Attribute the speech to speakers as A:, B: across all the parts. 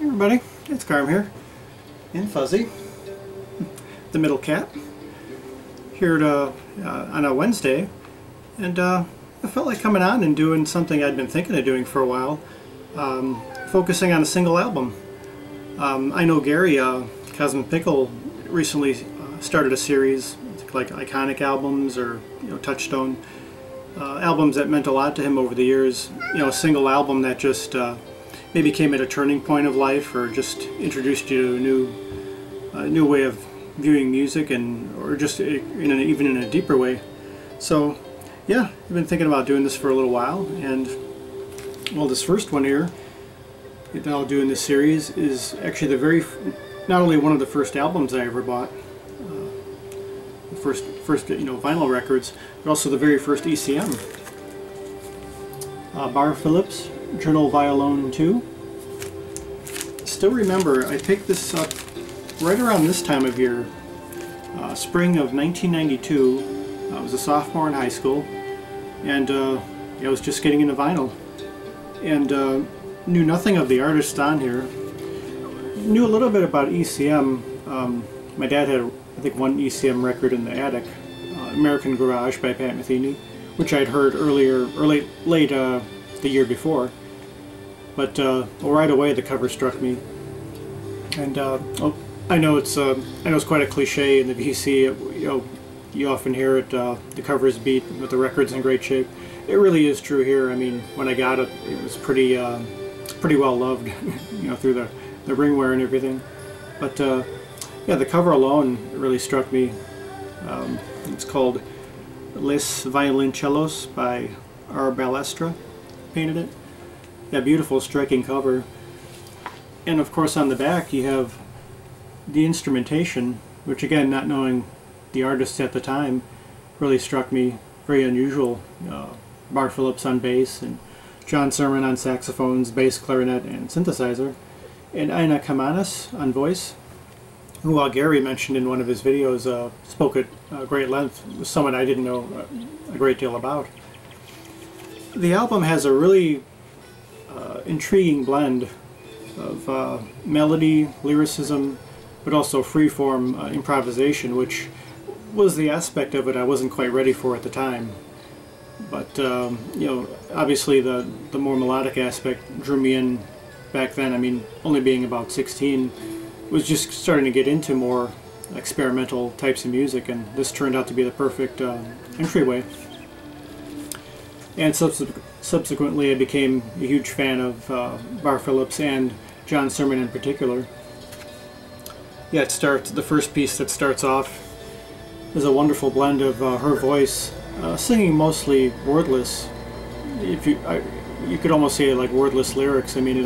A: Hey everybody, it's Carm here, and Fuzzy, the middle cat, here on a Wednesday, and I felt like coming on and doing something I'd been thinking of doing for a while, focusing on a single album. I know Gary, Cosmic Pickle, recently started a series, like iconic albums or Touchstone albums that meant a lot to him over the years. A single album that just maybe came at a turning point of life, or just introduced you to a new way of viewing music, or just even in a deeper way. So yeah, I've been thinking about doing this for a little while, and well, this first one here that I'll do in this series is actually not only one of the first albums I ever bought, the first vinyl records, but also the very first ECM. Barre Phillips Journal Violone 2. Still remember, I picked this up right around this time of year, spring of 1992. I was a sophomore in high school, and I was just getting into vinyl, and knew nothing of the artist on here. Knew a little bit about ECM. My dad had, I think, one ECM record in the attic, American Garage by Pat Metheny, which I'd heard earlier, or late the year before. But right away the cover struck me, and I know it's quite a cliche in the VC. You often hear it, the cover is beat, but the record's in great shape. It really is true here. I mean, when I got it, it was pretty well loved, through the ringwear and everything. But yeah, the cover alone really struck me. It's called Les Violoncellos by R. Balestra, painted it. Yeah, beautiful, striking cover. And of course on the back you have the instrumentation, which again, not knowing the artists at the time, really struck me. Very unusual. Barre Phillips on bass, and John Sermon on saxophones, bass, clarinet, and synthesizer, and Ina Kamanis on voice, who Gary mentioned in one of his videos, spoke at great length, someone I didn't know a great deal about. The album has a really intriguing blend of melody, lyricism, but also freeform improvisation, which was the aspect of it I wasn't quite ready for at the time. But obviously the more melodic aspect drew me in back then. I mean, only being about 16, was just starting to get into more experimental types of music, and this turned out to be the perfect entryway. And subsequently I became a huge fan of Barre Phillips and John Sermon in particular. Yeah, the first piece that starts off is a wonderful blend of her voice, singing mostly wordless. You could almost say like wordless lyrics. I mean, it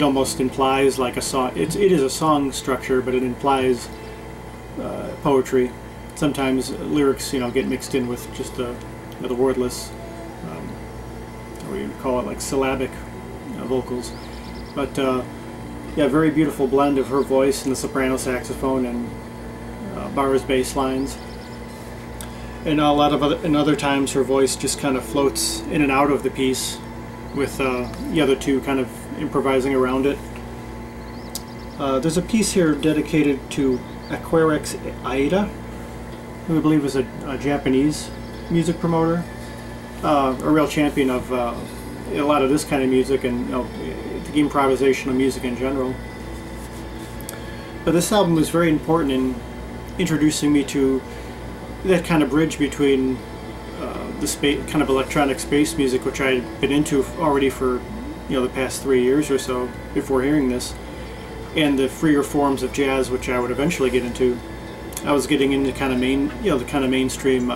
A: almost implies like a song. It is a song structure, but it implies poetry. Sometimes lyrics, get mixed in with just the wordless, or you call it like syllabic vocals. But yeah, very beautiful blend of her voice and the soprano saxophone and Barre's bass lines. And other times her voice just kind of floats in and out of the piece, with the other two kind of improvising around it. There's a piece here dedicated to Aquarex Aida, who I believe is a Japanese music promoter, a real champion of a lot of this kind of music, and the improvisational music in general. But this album was very important in introducing me to that kind of bridge between the kind of electronic space music, which I had been into already for the past 3 years or so before hearing this, and the freer forms of jazz, which I would eventually get into. I was getting into kind of the kind of mainstream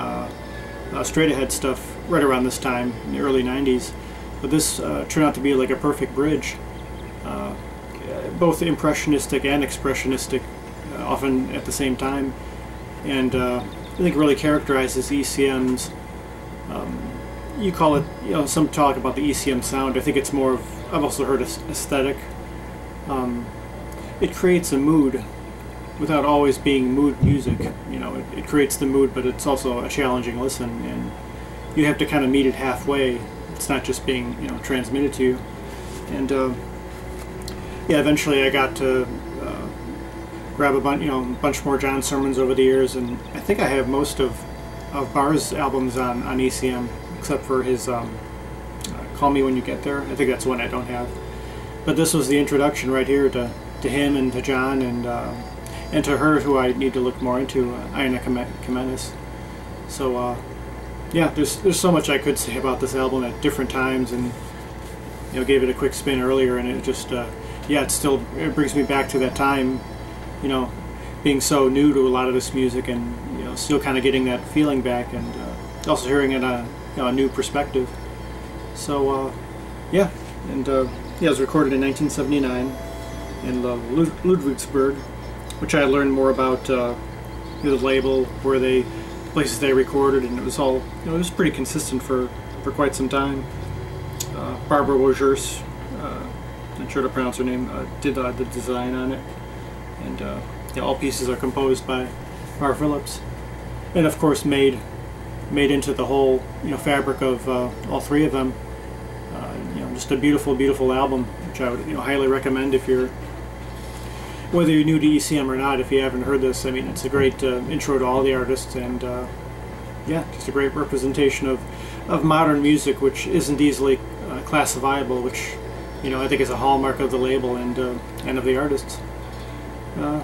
A: straight ahead stuff right around this time in the early 90s. But this turned out to be like a perfect bridge, both impressionistic and expressionistic, often at the same time, and I think really characterizes ECM's. You call it, some talk about the ECM sound. I think it's more of, I've also heard aesthetic. It creates a mood without always being mood music. It creates the mood, but it's also a challenging listen, and you have to kind of meet it halfway. It's not just being transmitted to you. And yeah, eventually I got to grab a bunch more John sermons over the years, and I think I have most of Barre's albums on ECM, except for his Call Me When You Get There. I think that's one I don't have. But this was the introduction right here to him and to John and to her, who I need to look more into, Ina Kamenis. So yeah, there's so much I could say about this album at different times, and gave it a quick spin earlier, and it just yeah, it brings me back to that time, being so new to a lot of this music, and still kind of getting that feeling back, and also hearing it on a new perspective. So yeah, and yeah, it was recorded in 1979 in Ludwigsburg, which I learned more about the label, places they recorded, and it was all it was pretty consistent for quite some time. Barbara Wojers, not sure to pronounce her name, did the design on it, and all pieces are composed by Marv Phillips, and of course made into the whole fabric of all three of them. Just a beautiful album, which I would highly recommend if whether you're new to ECM or not. If you haven't heard this, I mean, it's a great intro to all the artists, and yeah, just a great representation of modern music, which isn't easily classifiable, which I think is a hallmark of the label and of the artists.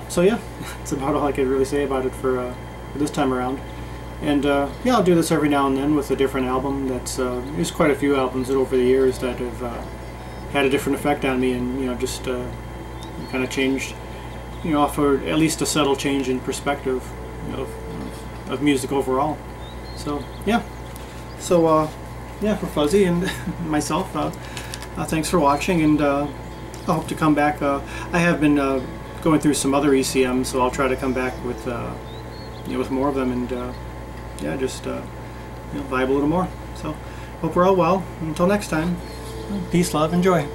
A: So yeah, that's about all I could really say about it for this time around. And yeah, I'll do this every now and then with a different album. There's quite a few albums over the years that have had a different effect on me, and just kind of changed, offer at least a subtle change in perspective of music overall. So yeah, yeah, for Fuzzy and myself, thanks for watching, and I hope to come back. I have been going through some other ECM, so I'll try to come back with with more of them, and yeah, just vibe a little more. So hope we're all well. Until next time, peace, love, enjoy.